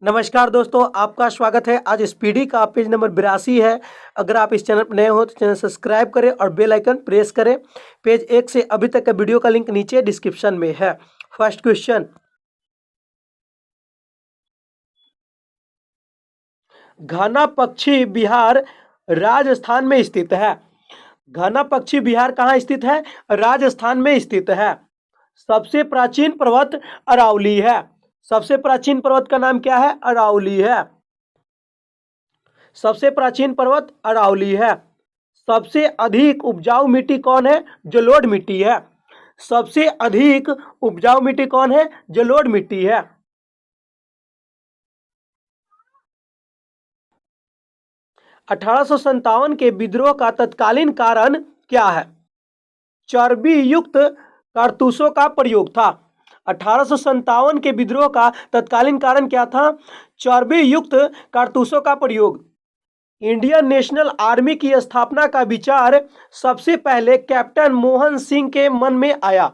नमस्कार दोस्तों, आपका स्वागत है। आज स्पीडी का पेज नंबर 82 है। अगर आप इस चैनल पर नए हो तो चैनल सब्सक्राइब करें और बेल आइकन प्रेस करें। पेज 1 से अभी तक का वीडियो का लिंक नीचे डिस्क्रिप्शन में है। फर्स्ट क्वेश्चन, घना पक्षी बिहार राजस्थान में स्थित है। घना पक्षी बिहार कहाँ स्थित है? राजस्थान में स्थित है। सबसे प्राचीन पर्वत अरावली है। सबसे प्राचीन पर्वत का नाम क्या है? अरावली है। सबसे प्राचीन पर्वत अरावली है। सबसे अधिक उपजाऊ मिट्टी कौन है? जलोढ़ मिट्टी है। सबसे अधिक उपजाऊ मिट्टी कौन है? जलोढ़ मिट्टी है। 1857 के विद्रोह का तत्कालीन कारण क्या है? चर्बी युक्त कारतूसों का प्रयोग था। 1857 के विद्रोह का तत्कालीन कारण क्या था? चर्बी युक्त कारतूसों का प्रयोग। इंडियन नेशनल आर्मी की स्थापना का विचार सबसे पहले कैप्टन मोहन सिंह के मन में आया।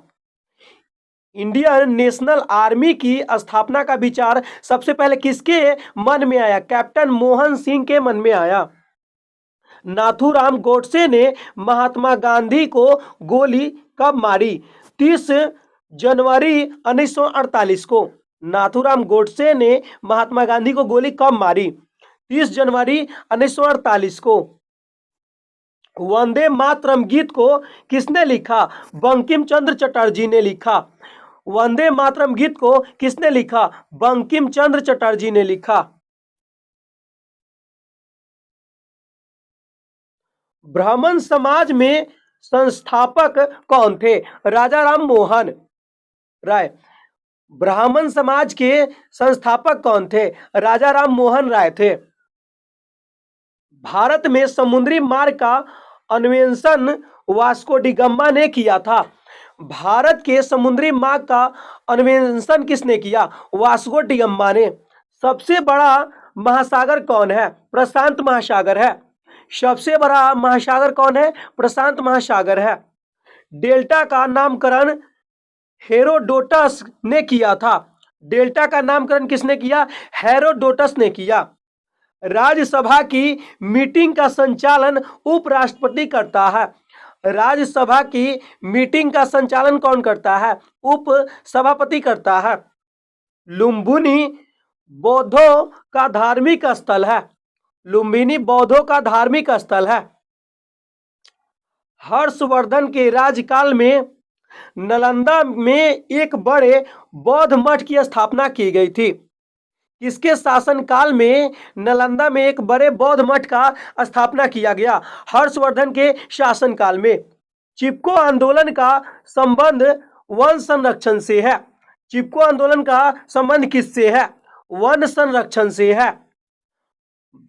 इंडियन नेशनल आर्मी की स्थापना का विचार सबसे पहले किसके मन में आया? कैप्टन मोहन सिंह के मन में आया। नाथूराम गोडसे ने महात्मा गांधी को गोली कब मारी? 30 जनवरी 1948 को। नाथूराम गोडसे ने महात्मा गांधी को गोली कब मारी? 30 जनवरी 1948 को। वंदे मातरम गीत को किसने लिखा? बंकिम चंद्र चटर्जी ने लिखा। वंदे मातरम गीत को किसने लिखा? बंकिम चंद्र चटर्जी ने लिखा। ब्राह्मण समाज में संस्थापक कौन थे? राजा राम मोहन राय। ब्राह्मण समाज के संस्थापक कौन थे? राजा राम मोहन राय थे। भारत में समुद्री मार्ग का अन्वेषण वास्को डी गामा ने किया था। भारत के समुद्री मार्ग का अन्वेषण किसने किया? वास्को डी गामा ने। सबसे बड़ा महासागर कौन है? प्रशांत महासागर है। सबसे बड़ा महासागर कौन है? प्रशांत महासागर है। डेल्टा का नामकरण हेरोडोटस ने किया था। डेल्टा का नामकरण किसने किया? हेरोडोटस ने किया। राज्यसभा की मीटिंग का संचालन उपराष्ट्रपति करता है। राज्यसभा की मीटिंग का संचालन कौन करता है? उप सभापति करता है। लुम्बिनी बौद्धों का धार्मिक स्थल है। लुम्बिनी बौद्धों का धार्मिक स्थल है। हर्षवर्धन के राज्यकाल में नालंदा में एक बड़े बौद्ध मठ की स्थापना की गई थी। किसके शासनकाल में नालंदा में एक बड़े बौद्ध मठ का स्थापना किया गया? हर्षवर्धन के शासनकाल में। चिपको आंदोलन का संबंध वन संरक्षण से है। चिपको आंदोलन का संबंध किससे है? वन संरक्षण से है।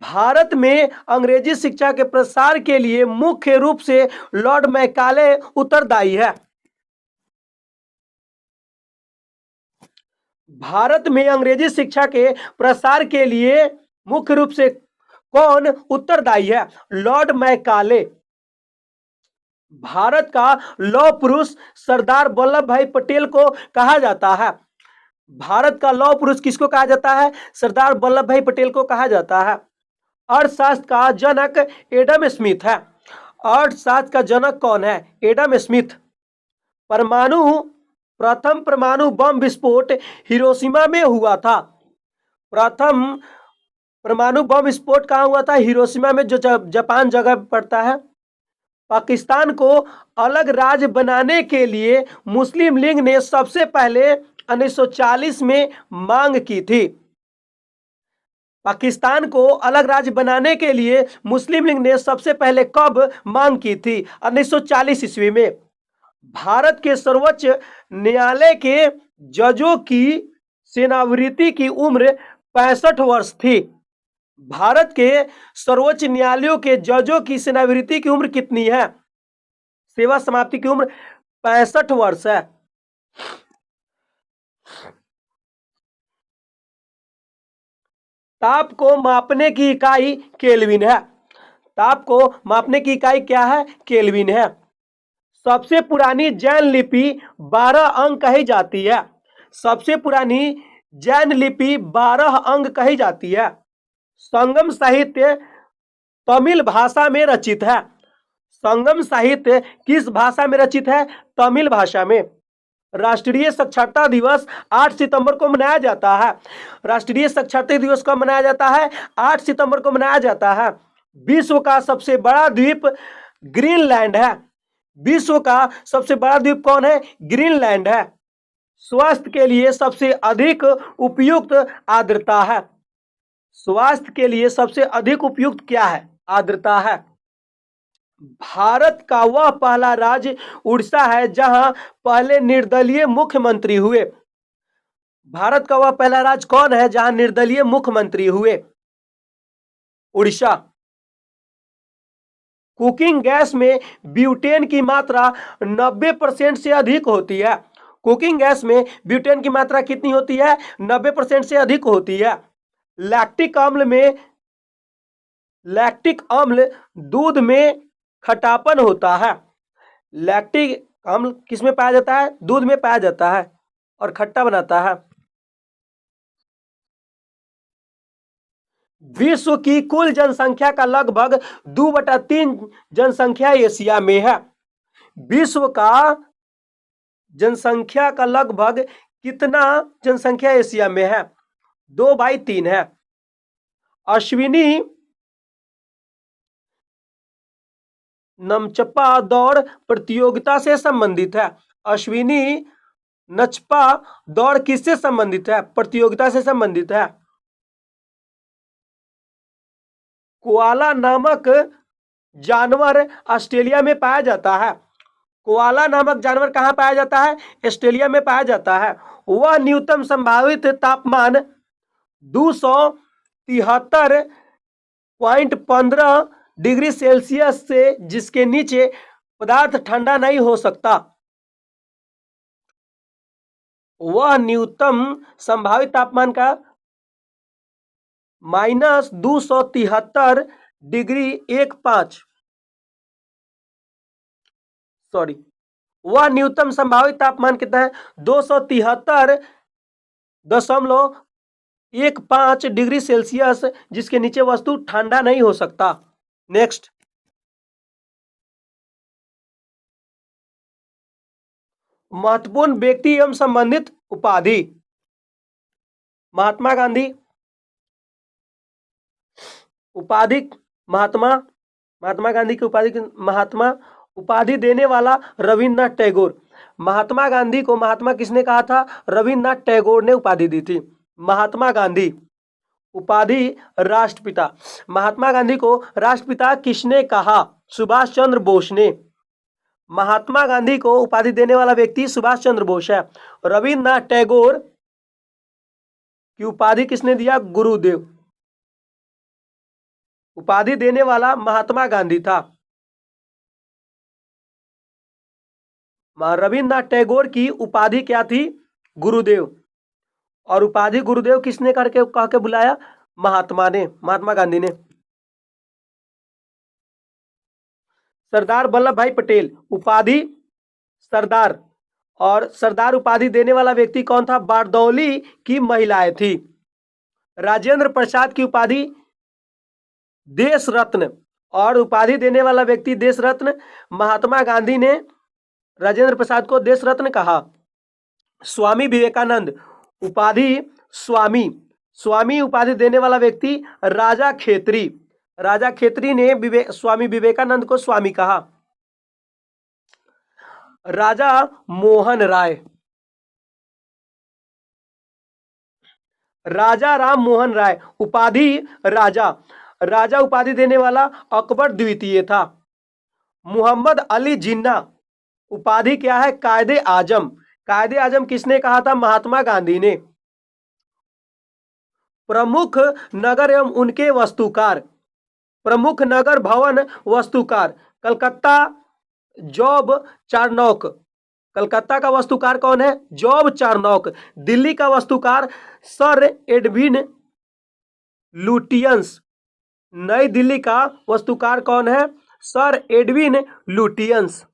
भारत में अंग्रेजी शिक्षा के प्रसार के लिए मुख्य रूप से लॉर्ड मैकाले उत्तरदायी है। भारत में अंग्रेजी शिक्षा के प्रसार के लिए मुख्य रूप से कौन उत्तरदायी है? Lord Macaulay. भारत का लौह पुरुष सरदार वल्लभ भाई पटेल को कहा जाता है। भारत का लौह पुरुष किसको कहा जाता है? सरदार वल्लभ भाई पटेल को कहा जाता है। अर्थशास्त्र का जनक एडम स्मिथ है। अर्थशास्त्र का जनक कौन है? Adam Smith. प्रथम परमाणु बम विस्फोट हिरोशिमा में हुआ था। प्रथम परमाणु बम विस्फोट कहाँ हुआ था? हिरोशिमा में, जो जापान जगह पड़ता है। पाकिस्तान को अलग राज्य बनाने के लिए मुस्लिम लीग ने सबसे पहले 1940 में मांग की थी। पाकिस्तान को अलग राज्य बनाने के लिए मुस्लिम लीग ने सबसे पहले कब मांग की थी? 1940 ईस्वी में। भारत के सर्वोच्च न्यायालय के जजों की सेवानिवृत्ति की उम्र 65 वर्ष थी। भारत के सर्वोच्च न्यायालयों के जजों की सेवानिवृत्ति की उम्र कितनी है? सेवा समाप्ति की उम्र 65 वर्ष है। ताप को मापने की इकाई केल्विन है। ताप को मापने की इकाई क्या है? केल्विन है। सबसे पुरानी जैन लिपि 12 अंक कही जाती है। सबसे पुरानी जैन लिपि 12 अंग कही जाती है। संगम साहित्य तमिल भाषा में रचित है। संगम साहित्य किस भाषा में रचित है? तमिल भाषा में। राष्ट्रीय साक्षरता दिवस 8 सितंबर को मनाया जाता है। राष्ट्रीय साक्षरता दिवस कब मनाया जाता है? 8 सितंबर को मनाया जाता है। विश्व का सबसे बड़ा द्वीप ग्रीनलैंड है। विश्व का सबसे बड़ा द्वीप कौन है? ग्रीनलैंड है। स्वास्थ्य के लिए सबसे अधिक उपयुक्त आर्द्रता है। स्वास्थ्य के लिए सबसे अधिक उपयुक्त क्या है? आर्द्रता है। भारत का वह पहला राज्य उड़ीसा है जहां पहले निर्दलीय मुख्यमंत्री हुए। भारत का वह पहला राज्य कौन है जहां निर्दलीय मुख्यमंत्री हुए? उड़ीसा। कुकिंग गैस में ब्यूटेन की मात्रा 90% से अधिक होती है। कुकिंग गैस में ब्यूटेन की मात्रा कितनी होती है? 90% से अधिक होती है। लैक्टिक अम्ल दूध में खटापन होता है। लैक्टिक अम्ल किस में पाया जाता है? दूध में पाया जाता है और खट्टा बनाता है। विश्व की कुल जनसंख्या का लगभग 2/3 जनसंख्या एशिया में है। विश्व का जनसंख्या का लगभग कितना जनसंख्या एशिया में है? 2/3 है। अश्विनी नमचपा दौड़ प्रतियोगिता से संबंधित है। अश्विनी नचपा दौड़ किससे संबंधित है? प्रतियोगिता से संबंधित है। कोआला नामक जानवर ऑस्ट्रेलिया में पाया जाता है। कोआला नामक जानवर कहाँ पाया जाता है? ऑस्ट्रेलिया में पाया जाता है। वह न्यूनतम संभावित तापमान 273.15 डिग्री सेल्सियस से जिसके नीचे पदार्थ ठंडा नहीं हो सकता। वह न्यूनतम संभावित तापमान का -273 डिग्री 15 सॉरी वह न्यूनतम संभावित तापमान कितना है? 273.15 डिग्री सेल्सियस जिसके नीचे वस्तु ठंडा नहीं हो सकता। नेक्स्ट, महत्वपूर्ण व्यक्ति एवं संबंधित उपाधि। महात्मा गांधी उपाधि महात्मा गांधी की उपाधि महात्मा उपाधि देने वाला रविन्द्रनाथ टैगोर। महात्मा गांधी को महात्मा किसने कहा था? रविन्द्रनाथ टैगोर ने उपाधि दी थी। महात्मा गांधी उपाधि राष्ट्रपिता। महात्मा गांधी को राष्ट्रपिता किसने कहा? सुभाष चंद्र बोस ने। महात्मा गांधी को उपाधि देने वाला व्यक्ति सुभाष चंद्र बोस है। रविन्द्रनाथ टैगोर की उपाधि किसने दिया? गुरुदेव। उपाधि देने वाला महात्मा गांधी था। रविन्द्रनाथ टैगोर की उपाधि क्या थी? गुरुदेव। और उपाधि गुरुदेव किसने करके कह के बुलाया? महात्मा गांधी ने। सरदार वल्लभ भाई पटेल उपाधि सरदार, और सरदार उपाधि देने वाला व्यक्ति कौन था? बारदौली की महिलाएं थी। राजेंद्र प्रसाद की उपाधि देश रत्न, और उपाधि देने वाला व्यक्ति देश रत्न महात्मा गांधी ने राजेंद्र प्रसाद को देश रत्न कहा। स्वामी विवेकानंद उपाधि स्वामी उपाधि देने वाला व्यक्ति राजा खेत्री ने स्वामी विवेकानंद को स्वामी कहा। राजा मोहन राय उपाधि राजा उपाधि देने वाला अकबर द्वितीय था। मोहम्मद अली जिन्ना उपाधि क्या है? कायदे आजम किसने कहा था? महात्मा गांधी ने। प्रमुख नगर एवं उनके वास्तुकार। प्रमुख नगर भवन वास्तुकार कलकत्ता जॉब चारनॉक। कलकत्ता का वास्तुकार कौन है? जॉब चारनॉक। दिल्ली का वास्तुकार सर एडविन लुटियंस। नई दिल्ली का वास्तुकार कौन है? Sir Edwin Lutyens.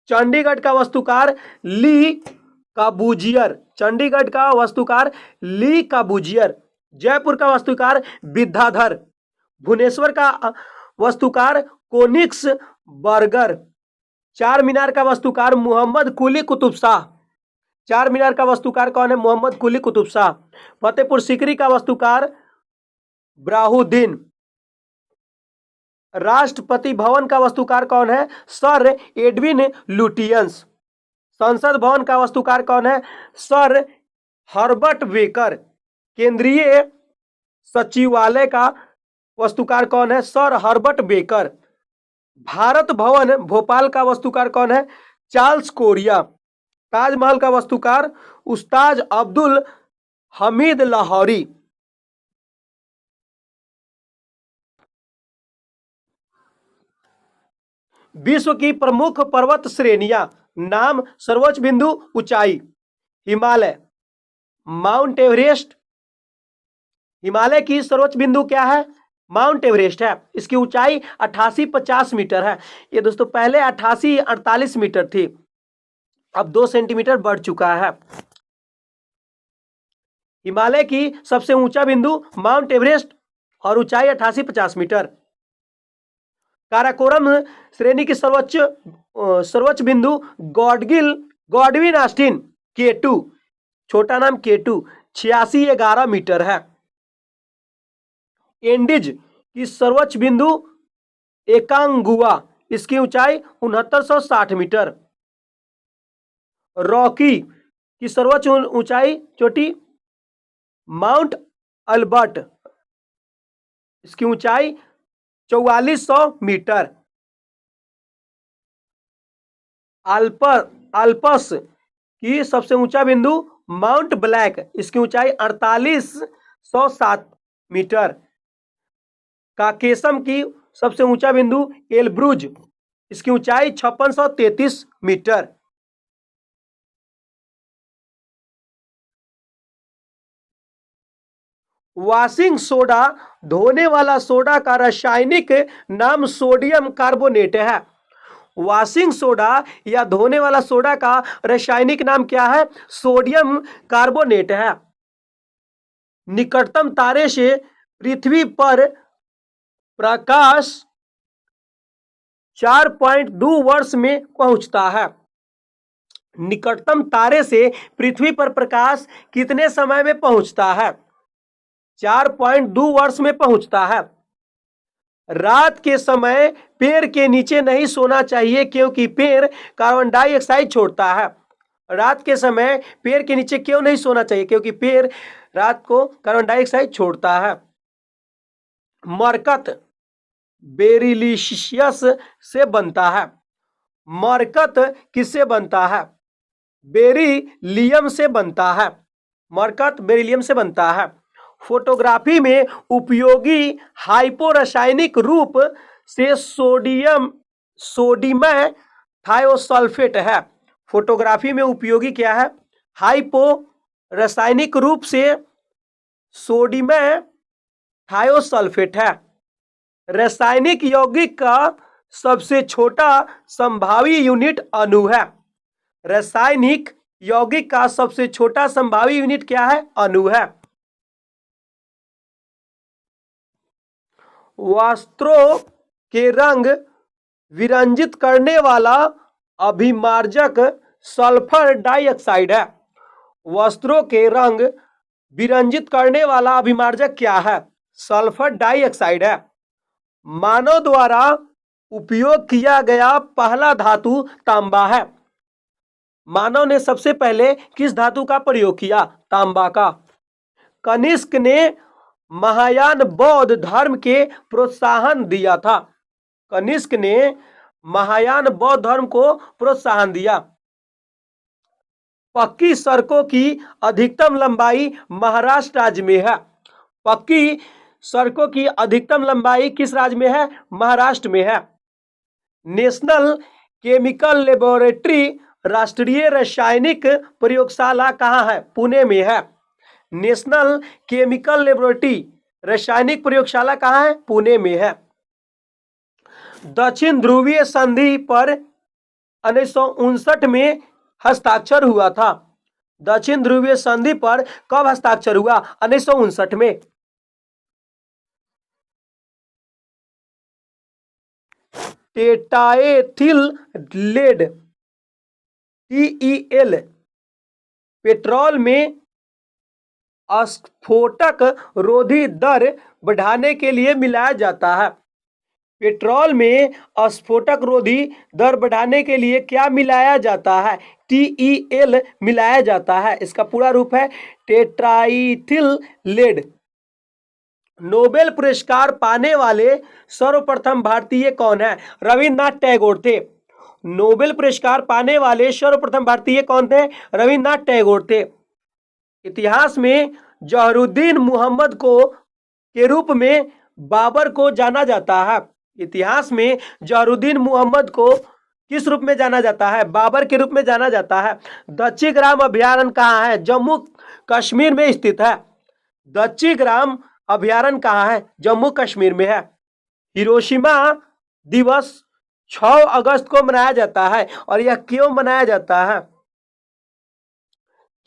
चंडीगढ़ का वास्तुकार ली काबूजियर, चंडीगढ़ का वास्तुकार ली काबूजियर। जयपुर का वास्तुकार विद्याधर। भुवनेश्वर का वास्तुकार कोनिक्स बर्गर। चार मीनार का वास्तुकार मोहम्मद कुली कुतुब शाह। चार मीनार का वास्तुकार कौन है? मोहम्मद कुली कुतुब शाह। फतेहपुर सीकरी का वास्तुकार ब्राहुद्दीन। राष्ट्रपति भवन का वास्तुकार कौन है? Sir Edwin Lutyens. संसद भवन का वास्तुकार कौन है? Sir Herbert baker. केंद्रीय सचिवालय का वास्तुकार कौन है? Sir Herbert baker. Bharat Bhavan Bhopal का वास्तुकार कौन है? Charles Korea. ताजमहल का वास्तुकार उस्ताद अब्दुल हमीद लाहौरी। विश्व की प्रमुख पर्वत श्रेणियां। नाम, सर्वोच्च बिंदु, ऊंचाई। Himalaya, mount Everest. हिमालय की सर्वोच्च बिंदु क्या है? माउंट एवरेस्ट है। इसकी ऊंचाई 8850 मीटर है। ये दोस्तों पहले 8848 मीटर थी, अब 2 सेंटीमीटर बढ़ चुका है। हिमालय की सबसे ऊंचा बिंदु माउंट एवरेस्ट और ऊंचाई 8850 मीटर। काराकोरम श्रेणी की सर्वोच्च बिंदु गॉडविन ऑस्टिन K2, छोटा नाम K2, 8611 मीटर है। एंडीज की सर्वोच्च बिंदु एकांगुआ, इसकी ऊंचाई 6960 मीटर। रॉकी की सर्वोच्च ऊंचाई चोटी माउंट अल्बर्ट, इसकी ऊंचाई 4400 मीटर। अल्पस की सबसे ऊंचा बिंदु माउंट ब्लैक, इसकी ऊंचाई 4807 मीटर। काकेशम की सबसे ऊंचा बिंदु एलब्रूज, इसकी ऊंचाई 5633 मीटर। वॉशिंग सोडा, धोने वाला सोडा का रासायनिक नाम सोडियम कार्बोनेट है। वॉशिंग सोडा या धोने वाला सोडा का रासायनिक नाम क्या है? सोडियम कार्बोनेट है। निकटतम तारे से पृथ्वी पर प्रकाश 4.2 वर्ष में पहुंचता है। निकटतम तारे से पृथ्वी पर प्रकाश कितने समय में पहुंचता है? 4.2 वर्ष में पहुंचता है। रात के समय पेड़ के नीचे नहीं सोना चाहिए क्योंकि पेड़ कार्बन डाइऑक्साइड छोड़ता है। रात के समय पेड़ के नीचे क्यों नहीं सोना चाहिए? क्योंकि पेड़ रात को कार्बन डाइऑक्साइड छोड़ता है। मरकत बेरिलिशियस से बनता है। मरकत किससे बनता है? बेरिलियम से बनता है। मरकत बेरिलियम से बनता है। फोटोग्राफी में उपयोगी हाइपोरासायनिक रूप से सोडियम थायोसल्फेट है। फोटोग्राफी में उपयोगी क्या है? हाइपो रासायनिक रूप से सोडियम थायोसल्फेट है। रासायनिक यौगिक का सबसे छोटा संभावी यूनिट अणु है। रासायनिक यौगिक का सबसे छोटा संभावी यूनिट क्या है? अणु है। वस्त्रों के रंग विरंजित करने वाला अभिमार्जक सल्फर डाइऑक्साइड है। वस्त्रों के रंग विरंजित करने वाला अभिमार्जक क्या है? सल्फर डाइऑक्साइड है। मानव द्वारा उपयोग किया गया पहला धातु तांबा है। मानव ने सबसे पहले किस धातु का प्रयोग किया? तांबा का। कनिष्क ने महायान बौद्ध धर्म के प्रोत्साहन दिया था। कनिष्क ने महायान बौद्ध धर्म को प्रोत्साहन दिया। पक्की सड़कों की अधिकतम लंबाई महाराष्ट्र राज्य में है। पक्की सड़कों की अधिकतम लंबाई किस राज्य में है? महाराष्ट्र में है। नेशनल केमिकल लेबोरेटरी, राष्ट्रीय रासायनिक प्रयोगशाला कहाँ है? पुणे में है। नेशनल केमिकल लेबोरेटरी रासायनिक प्रयोगशाला कहाँ है? पुणे में है। दक्षिण ध्रुवीय संधि पर 1959 में हस्ताक्षर हुआ था। दक्षिण ध्रुवीय संधि पर कब हस्ताक्षर हुआ? 1959 में। टेट्राएथिल लेड TEL पेट्रोल में स्फोटक रोधी दर बढ़ाने के लिए मिलाया जाता है। पेट्रोल में स्फोटक रोधी दर बढ़ाने के लिए क्या मिलाया जाता है? TEL मिलाया जाता है। इसका पूरा रूप है टेट्राइथिल लेड। नोबेल पुरस्कार पाने वाले सर्वप्रथम भारतीय कौन है? रविन्द्रनाथ टैगोर थे। नोबेल पुरस्कार पाने वाले सर्वप्रथम भारतीय कौन थे? रविन्द्रनाथ टैगोर थे। इतिहास में जहरुद्दीन मुहम्मद को के रूप में बाबर को जाना जाता है। इतिहास में जहरुद्दीन मुहम्मद को किस रूप में जाना जाता है? बाबर के रूप में जाना जाता है। दक्षिग्राम अभयारण्य कहाँ है? जम्मू कश्मीर में स्थित है। दक्षिग्राम अभयारण्य कहाँ है? जम्मू कश्मीर में है। हिरोशिमा दिवस 6 अगस्त को मनाया जाता है और यह क्यों मनाया जाता है?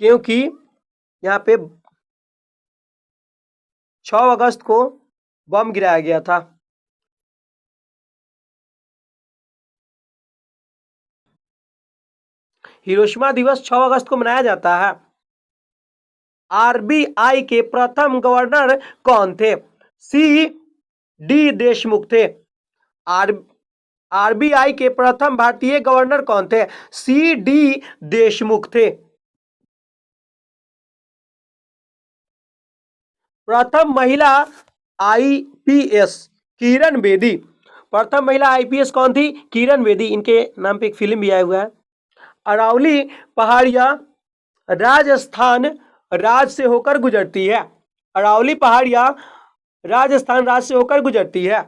क्योंकि यहाँ पे 6 अगस्त को बम गिराया गया था। हिरोशिमा दिवस 6 अगस्त को मनाया जाता है। RBI के प्रथम गवर्नर कौन थे? C.D. देशमुख थे। RBI के प्रथम भारतीय गवर्नर कौन थे? C.D. देशमुख थे। प्रथम महिला IPS किरण बेदी। प्रथम महिला IPS कौन थी? किरण बेदी। इनके नाम पे एक फिल्म भी आया हुआ है। अरावली पहाड़ियां राजस्थान राज्य से होकर गुजरती है। अरावली पहाड़ियां राजस्थान राज्य से होकर गुजरती है।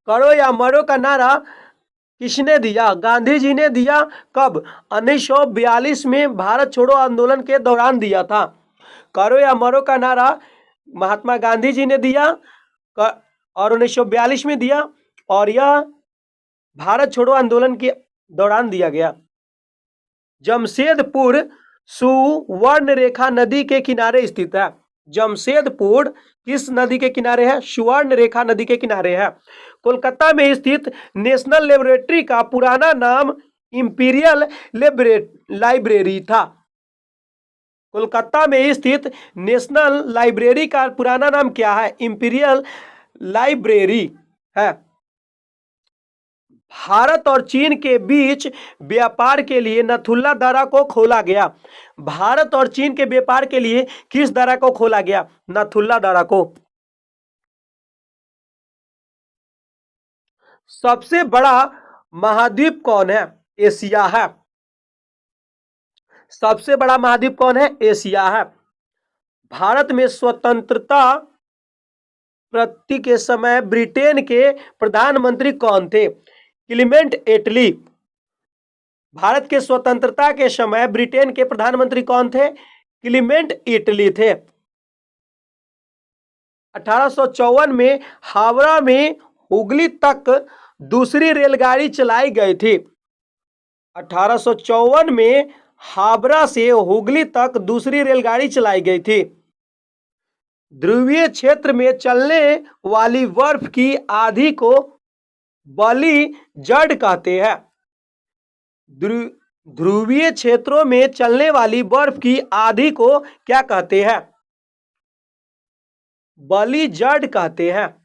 करो या मरो का नारा किसने दिया? गांधी जी ने दिया। कब? 1942 में भारत छोड़ो आंदोलन के दौरान दिया था। करो या मरो का नारा महात्मा गांधी जी ने दिया और 1942 में दिया और यह भारत छोड़ो आंदोलन के दौरान दिया गया। जमशेदपुर सुवर्ण रेखा नदी के किनारे स्थित है। जमशेदपुर किस नदी के किनारे है? सुवर्ण रेखा नदी के किनारे है। कोलकाता में स्थित नेशनल लेबोरेटरी का पुराना नाम इंपीरियल लाइब्रेरी था। कोलकाता में स्थित नेशनल लाइब्रेरी का पुराना नाम क्या है? इंपीरियल लाइब्रेरी है। भारत और चीन के बीच व्यापार के लिए नथुल्ला दर्रा को खोला गया। भारत और चीन के व्यापार के लिए किस दर्रा को खोला गया? नथुल्ला दर्रा को। सबसे बड़ा महाद्वीप कौन है? एशिया है। सबसे बड़ा महाद्वीप कौन है? एशिया है। भारत में स्वतंत्रता प्राप्ति के समय ब्रिटेन के प्रधानमंत्री कौन थे? क्लीमेंट एटली। भारत के स्वतंत्रता के समय ब्रिटेन के प्रधानमंत्री कौन थे? क्लीमेंट एटली थे। 1854 में हावड़ा में हुगली तक दूसरी रेलगाड़ी चलाई गई थी। 1854 में हावड़ा से हुगली तक दूसरी रेलगाड़ी चलाई गई थी। ध्रुवीय क्षेत्र में चलने वाली बर्फ की आंधी को बली जड़ कहते हैं। ध्रुवीय क्षेत्रों में चलने वाली बर्फ की आंधी को क्या कहते हैं? बली जड़ कहते हैं।